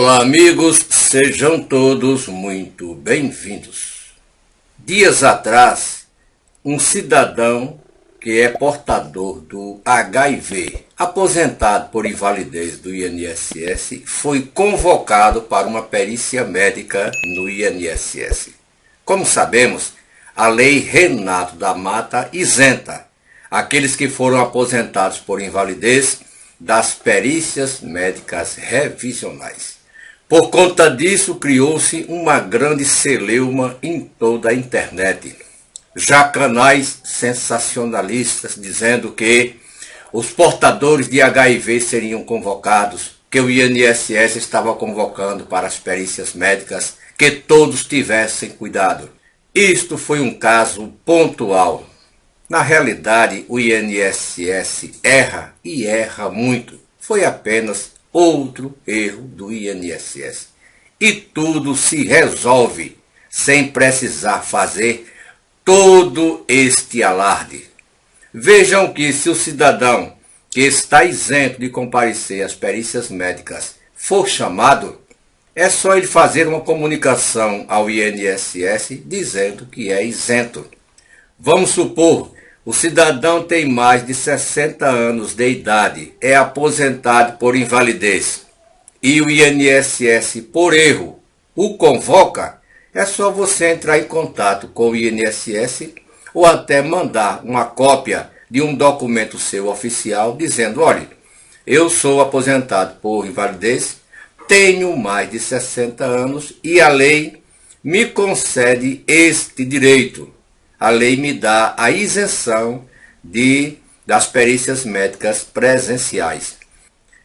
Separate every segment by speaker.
Speaker 1: Olá amigos, sejam todos muito bem-vindos. Dias atrás, um cidadão que é portador do HIV, aposentado por invalidez do INSS, foi convocado para uma perícia médica no INSS. Como sabemos, a Lei Renato da Mata isenta aqueles que foram aposentados por invalidez das perícias médicas revisionais. Por conta disso, criou-se uma grande celeuma em toda a internet. Já canais sensacionalistas dizendo que os portadores de HIV seriam convocados, que o INSS estava convocando para as perícias médicas, que todos tivessem cuidado. Isto foi um caso pontual. Na realidade, o INSS erra e erra muito. Foi apenas outro erro do INSS. E tudo se resolve sem precisar fazer todo este alarde. Vejam que se o cidadão que está isento de comparecer às perícias médicas for chamado, é só ele fazer uma comunicação ao INSS dizendo que é isento. Vamos supor, o cidadão tem mais de 60 anos de idade, é aposentado por invalidez e o INSS, por erro, o convoca. É só você entrar em contato com o INSS ou até mandar uma cópia de um documento seu oficial dizendo: olha, eu sou aposentado por invalidez, tenho mais de 60 anos e a lei me concede este direito. A lei me dá a isenção das perícias médicas presenciais.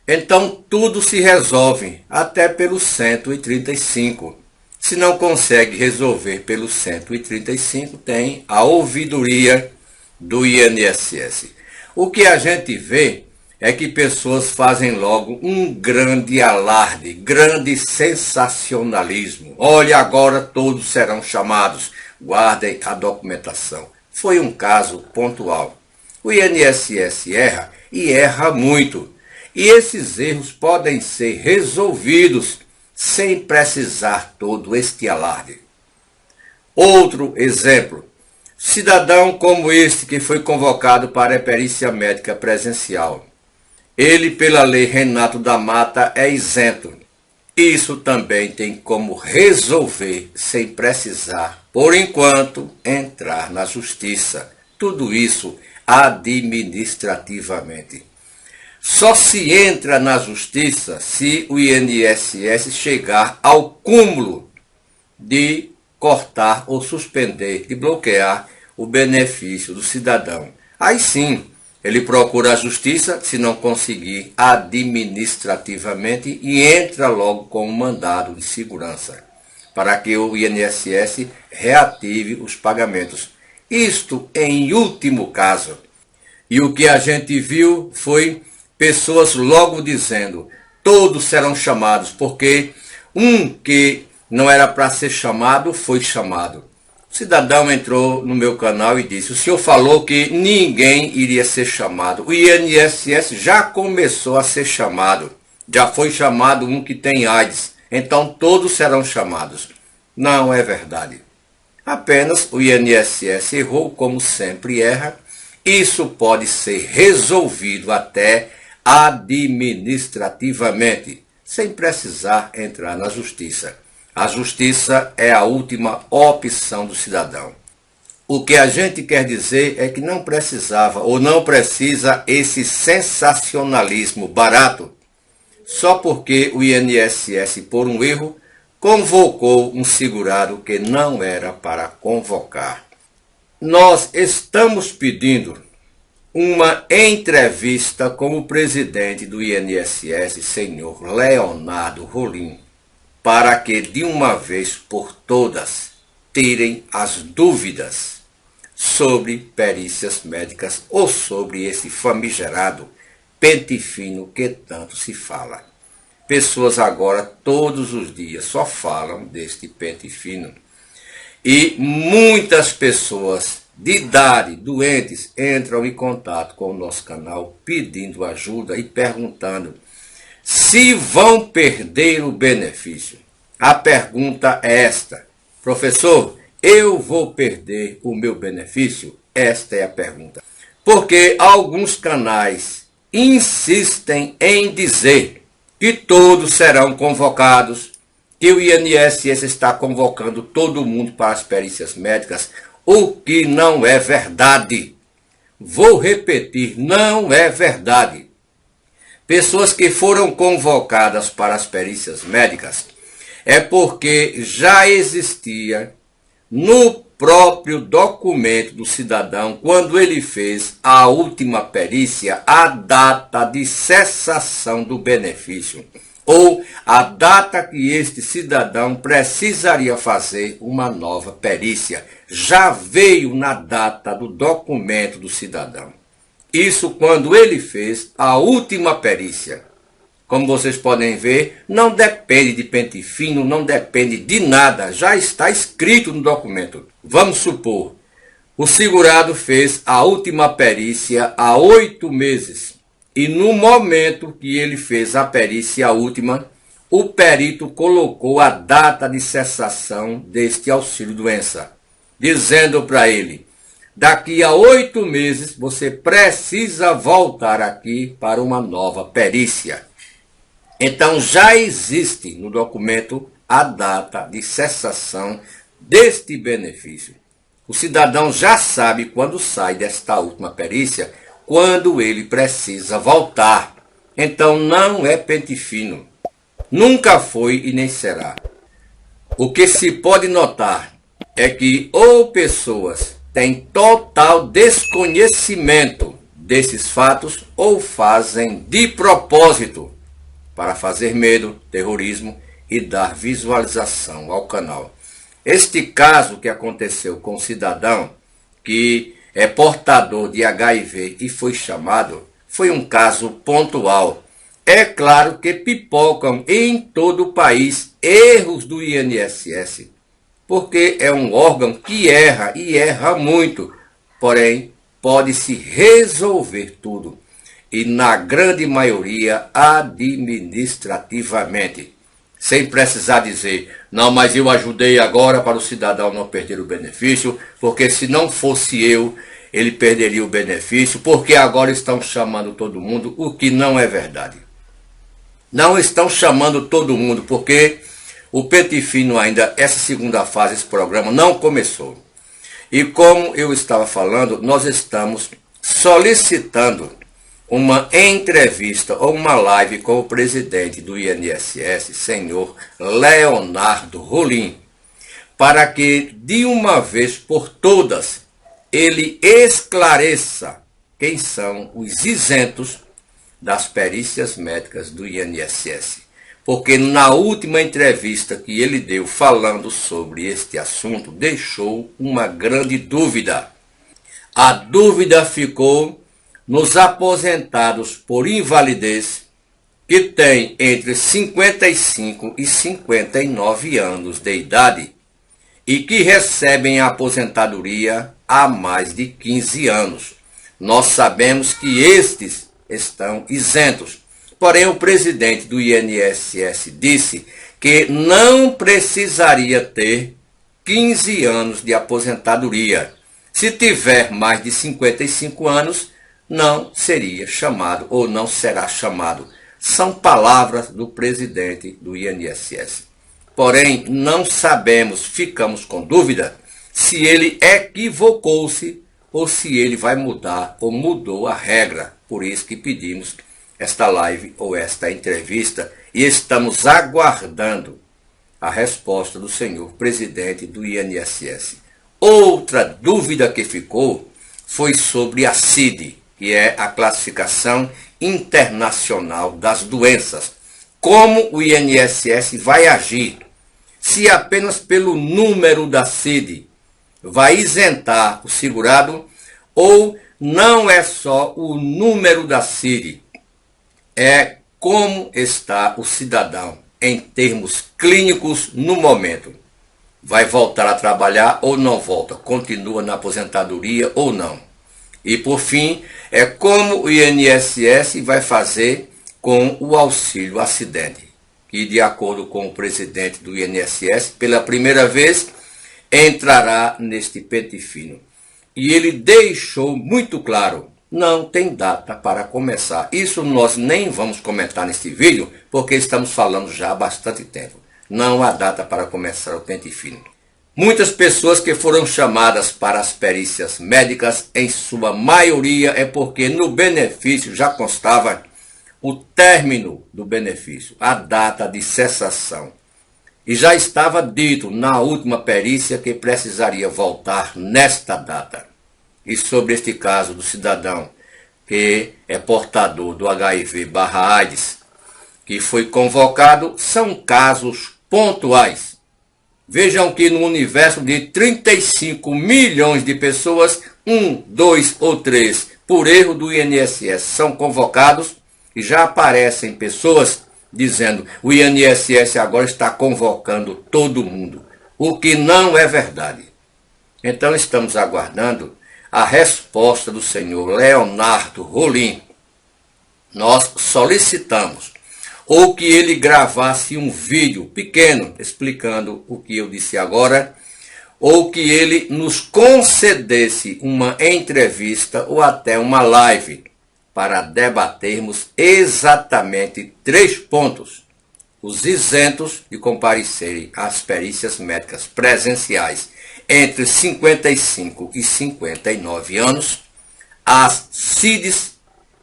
Speaker 1: Então tudo se resolve até pelo 135. Se não consegue resolver pelo 135, tem a ouvidoria do INSS. O que a gente vê é que pessoas fazem logo um grande alarde, grande sensacionalismo. Olha, agora todos serão chamados. Guardem a documentação. Foi um caso pontual. O INSS erra e erra muito. E esses erros podem ser resolvidos sem precisar todo este alarde. Outro exemplo. Cidadão como este que foi convocado para a perícia médica presencial. Ele, pela Lei Renato da Mata, é isento. Isso também tem como resolver sem precisar, por enquanto, entrar na justiça. Tudo isso administrativamente. Só se entra na justiça se o INSS chegar ao cúmulo de cortar ou suspender, de bloquear o benefício do cidadão. Aí sim, ele procura a justiça, se não conseguir administrativamente, e entra logo com um mandado de segurança, para que o INSS reative os pagamentos. Isto em último caso. E o que a gente viu foi pessoas logo dizendo: todos serão chamados, porque um que não era para ser chamado foi chamado. O cidadão entrou no meu canal e disse: o senhor falou que ninguém iria ser chamado. O INSS já começou a ser chamado. Já foi chamado um que tem AIDS. Então todos serão chamados. Não é verdade. Apenas o INSS errou, como sempre erra. Isso pode ser resolvido até administrativamente, sem precisar entrar na justiça. A justiça é a última opção do cidadão. O que a gente quer dizer é que não precisava ou não precisa esse sensacionalismo barato só porque o INSS, por um erro, convocou um segurado que não era para convocar. Nós estamos pedindo uma entrevista com o presidente do INSS, senhor Leonardo Rolim, para que de uma vez por todas tirem as dúvidas sobre perícias médicas ou sobre esse famigerado pente fino que tanto se fala. Pessoas agora todos os dias só falam deste pente fino. E muitas pessoas de idade, doentes, entram em contato com o nosso canal pedindo ajuda e perguntando: se vão perder o benefício. A pergunta é esta: professor, eu vou perder o meu benefício? Esta é a pergunta. Porque alguns canais insistem em dizer que todos serão convocados, que o INSS está convocando todo mundo para as perícias médicas, o que não é verdade. Vou repetir, não é verdade. Pessoas que foram convocadas para as perícias médicas é porque já existia no próprio documento do cidadão, quando ele fez a última perícia, a data de cessação do benefício, ou a data que este cidadão precisaria fazer uma nova perícia. Já veio na data do documento do cidadão. Isso quando ele fez a última perícia. Como vocês podem ver, não depende de pente fino, não depende de nada, já está escrito no documento. Vamos supor, o segurado fez a última perícia há 8 meses e no momento que ele fez a perícia última, o perito colocou a data de cessação deste auxílio-doença, dizendo para ele: daqui a 8 meses você precisa voltar aqui para uma nova perícia. Então já existe no documento a data de cessação deste benefício. O cidadão já sabe quando sai desta última perícia, quando ele precisa voltar. Então não é pente fino. Nunca foi e nem será. O que se pode notar é que ou pessoas têm total desconhecimento desses fatos ou fazem de propósito para fazer medo, terrorismo e dar visualização ao canal. Este caso que aconteceu com o cidadão que é portador de HIV e foi chamado, foi um caso pontual. É claro que pipocam em todo o país erros do INSS, porque é um órgão que erra e erra muito, porém pode-se resolver tudo. E na grande maioria administrativamente, sem precisar dizer, não, mas eu ajudei agora para o cidadão não perder o benefício, porque se não fosse eu, ele perderia o benefício, porque agora estão chamando todo mundo, o que não é verdade. Não estão chamando todo mundo, porque o pente fino ainda, essa segunda fase, esse programa não começou. E como eu estava falando, nós estamos solicitando uma entrevista ou uma live com o presidente do INSS, senhor Leonardo Rolim, para que de uma vez por todas ele esclareça quem são os isentos das perícias médicas do INSS. Porque na última entrevista que ele deu falando sobre este assunto, deixou uma grande dúvida. A dúvida ficou nos aposentados por invalidez que têm entre 55 e 59 anos de idade e que recebem a aposentadoria há mais de 15 anos. Nós sabemos que estes estão isentos. Porém, o presidente do INSS disse que não precisaria ter 15 anos de aposentadoria. Se tiver mais de 55 anos, não seria chamado ou não será chamado. São palavras do presidente do INSS. Porém, não sabemos, ficamos com dúvida, se ele equivocou-se ou se ele vai mudar ou mudou a regra. Por isso que pedimos esta live ou esta entrevista e estamos aguardando a resposta do senhor presidente do INSS. Outra dúvida que ficou foi sobre a CID, que é a Classificação Internacional das Doenças. Como o INSS vai agir? Se apenas pelo número da CID vai isentar o segurado, ou não é só o número da CID, é como está o cidadão em termos clínicos no momento. Vai voltar a trabalhar ou não volta? Continua na aposentadoria ou não? E por fim, é como o INSS vai fazer com o auxílio acidente, que, de acordo com o presidente do INSS, pela primeira vez entrará neste pente fino. E ele deixou muito claro, não tem data para começar. Isso nós nem vamos comentar neste vídeo, porque estamos falando já há bastante tempo. Não há data para começar o pente fino. Muitas pessoas que foram chamadas para as perícias médicas, em sua maioria é porque no benefício já constava o término do benefício, a data de cessação. E já estava dito na última perícia que precisaria voltar nesta data. E sobre este caso do cidadão que é portador do HIV/AIDS, que foi convocado, são casos pontuais. Vejam que no universo de 35 milhões de pessoas, 1, 2 ou 3, por erro do INSS, são convocados e já aparecem pessoas dizendo o INSS agora está convocando todo mundo, o que não é verdade. Então estamos aguardando a resposta do senhor Leonardo Rolim. Nós solicitamos ou que ele gravasse um vídeo pequeno explicando o que eu disse agora, ou que ele nos concedesse uma entrevista ou até uma live para debatermos exatamente 3 pontos. Os isentos de comparecerem às perícias médicas presenciais entre 55 e 59 anos, as CIDs,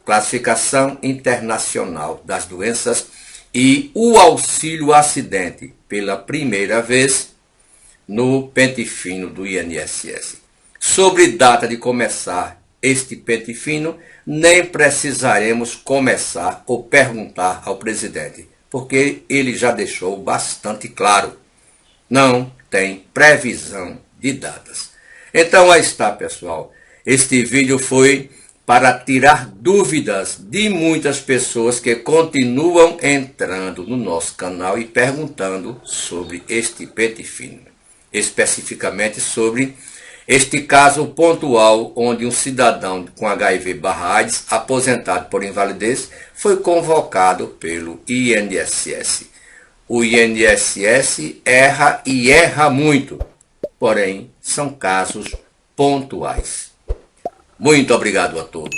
Speaker 1: Classificação Internacional das Doenças, e o auxílio acidente pela primeira vez no pente fino do INSS. Sobre data de começar este pente fino, nem precisaremos começar ou perguntar ao presidente, porque ele já deixou bastante claro. Não tem previsão de datas. Então aí está, pessoal. Este vídeo foi para tirar dúvidas de muitas pessoas que continuam entrando no nosso canal e perguntando sobre este pente fino. Especificamente sobre este caso pontual onde um cidadão com HIV/AIDS, aposentado por invalidez, foi convocado pelo INSS. O INSS erra e erra muito, porém são casos pontuais. Muito obrigado a todos.